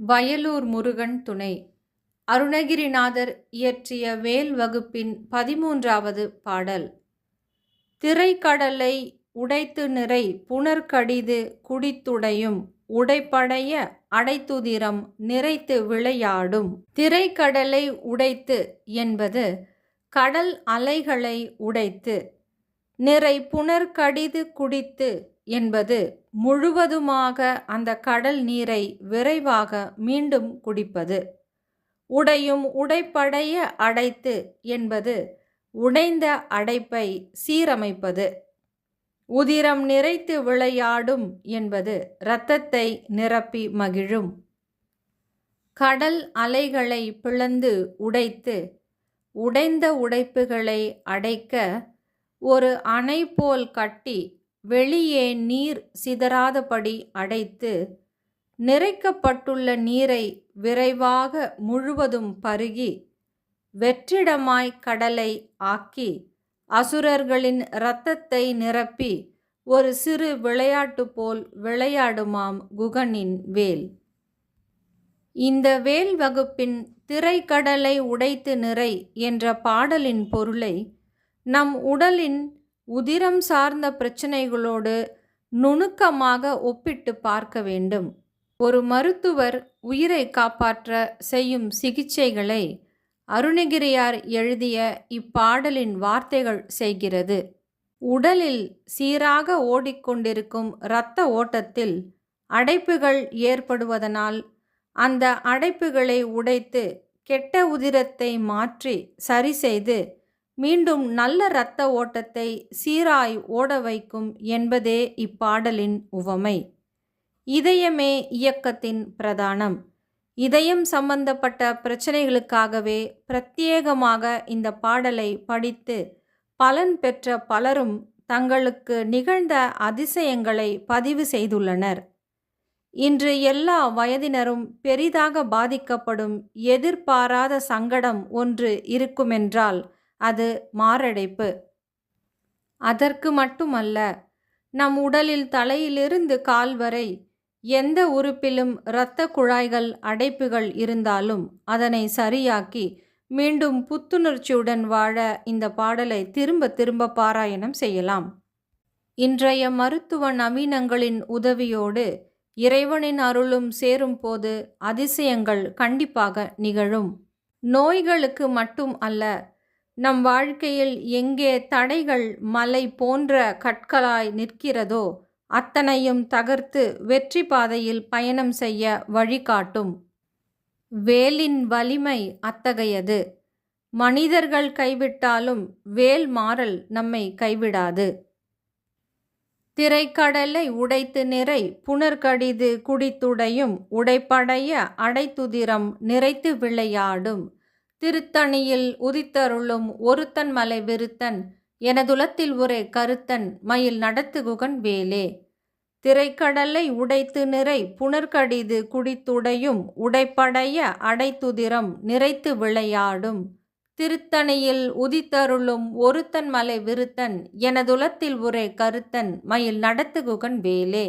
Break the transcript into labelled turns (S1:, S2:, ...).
S1: வயலூர் முருகன் துணை. அருணகிரிநாதர் இயற்றிய வேல் வகுப்பின் 13வது பாடல். திரைக்கடலை உடைத்து நிறை புனற்கடிது குடித்துடையும் உடைப்படைய அடைத்துதிரம் நிறைத்து விளையாடும். திரைக்கடலை உடைத்து என்பது கடல் அலைகளை உடைத்து, நிறை புனற்கடிது குடித்து என்பது முழுவதுமாக அந்த கடல் நீரை விரைவாக மீண்டும் குடிப்பது. உடையும் உடைப்படைய அடைத்து என்பது உடைந்த அடைப்பை சீரமைப்பது. உதிரம் நிறைத்து விளையாடும் என்பது இரத்தத்தை நிரப்பி மகிழும். கடல் அலைகளை பிளந்து உடைத்து உடைந்த உடைப்புகளை அடைக்க ஒரு அணை போல் கட்டி வெளியே நீர் சிதறாதபடி அடைத்து, நிறைக்கப்பட்டுள்ள நீரை விரைவாக முழுவதும் பருகி வெற்றிடமாய் கடலை ஆக்கி அசுரர்களின் இரத்தத்தை நிரப்பி ஒரு சிறு விளையாட்டு போல் விளையாடுமாம் குகனின் வேல். இந்த வேல் வகுப்பின் திரைக்கடலை உடைத்து நிறை என்ற பாடலின் பொருளை நம் உடலின் உதிரம் சார்ந்த பிரச்சனைகளோடு நுணுக்கமாக ஒப்பிட்டு பார்க்க வேண்டும். ஒரு மருத்துவர் உயிரை காப்பாற்ற செய்யும் சிகிச்சைகளை அருணகிரியார் எழுதிய இப்பாடலின் வார்த்தைகள் செய்கிறது. உடலில் சீராக ஓடிக்கொண்டிருக்கும் இரத்த ஓட்டத்தில் அடைப்புகள் ஏற்படுவதனால் அந்த அடைப்புகளை உடைத்து கெட்ட உதிரத்தை மாற்றி சரி செய்து மீண்டும் நல்ல இரத்த ஓட்டத்தை சீராய் ஓட வைக்கும் என்பதே இப்பாடலின் உவமை. இதயமே இயக்கத்தின் பிரதானம். இதயம் சம்பந்தப்பட்ட பிரச்சனைகளுக்காகவே பிரத்யேகமாக இந்த பாடலை படித்து பலன் பெற்ற பலரும் தங்களுக்கு நிகழ்ந்த அதிசயங்களை பதிவு செய்துள்ளனர். இன்று எல்லா வயதினரும் பெரிதாக பாதிக்கப்படும் எதிர்பாராத சங்கடம் ஒன்று இருக்குமென்றால் அது மாரடைப்பு. அதற்கு மட்டுமல்ல, நம் உடலில் தலையிலிருந்து கால் வரை எந்த உறுப்பிலும் இரத்த குழாய்கள் அடைப்புகள் இருந்தாலும் அதனை சரியாக்கி மீண்டும் புத்துணர்ச்சியுடன் வாழ இந்த பாடலை திரும்ப திரும்ப பாராயணம் செய்யலாம். இன்றைய மருத்துவ நவீனங்களின் உதவியோடு இறைவனின் அருளும் சேரும் போது அதிசயங்கள் கண்டிப்பாக நிகழும். நோய்களுக்கு மட்டும் அல்ல, நம் வாழ்க்கையில் எங்கே தடைகள் மலை போன்ற கற்களாய் நிற்கிறதோ அத்தனையும் தகர்த்து வெற்றி பாதையில் பயணம் செய்ய வழிகாட்டும். வேலின் வலிமை அத்தகையது. மனிதர்கள் கைவிட்டாலும் வேல் மாறல் நம்மை கைவிடாது. திரைக்கடலை உடைத்து நிறை புனற்கடிது குடித்துடையும் உடைப்படைய அடைத்துதிரம் நிறைத்து விளையாடும். திருத்தணியில் உதித்தருளும் ஒருத்தன் மலை விருத்தன் எனதுலத்தில் ஒரே கருத்தன் மயில் நடத்து குகன் வேலே. திரைக்கடலை உடைத்து நிறை புனற்கடிது குடித்துடையும் உடைப்படைய அடைத்துதிரம் நிறைத்து விளையாடும். திருத்தணியில் உதித்தருளும் ஒருத்தன் மலை விருத்தன் எனதுலத்தில் ஒரே கருத்தன் மயில் நடத்து குகன் வேலே.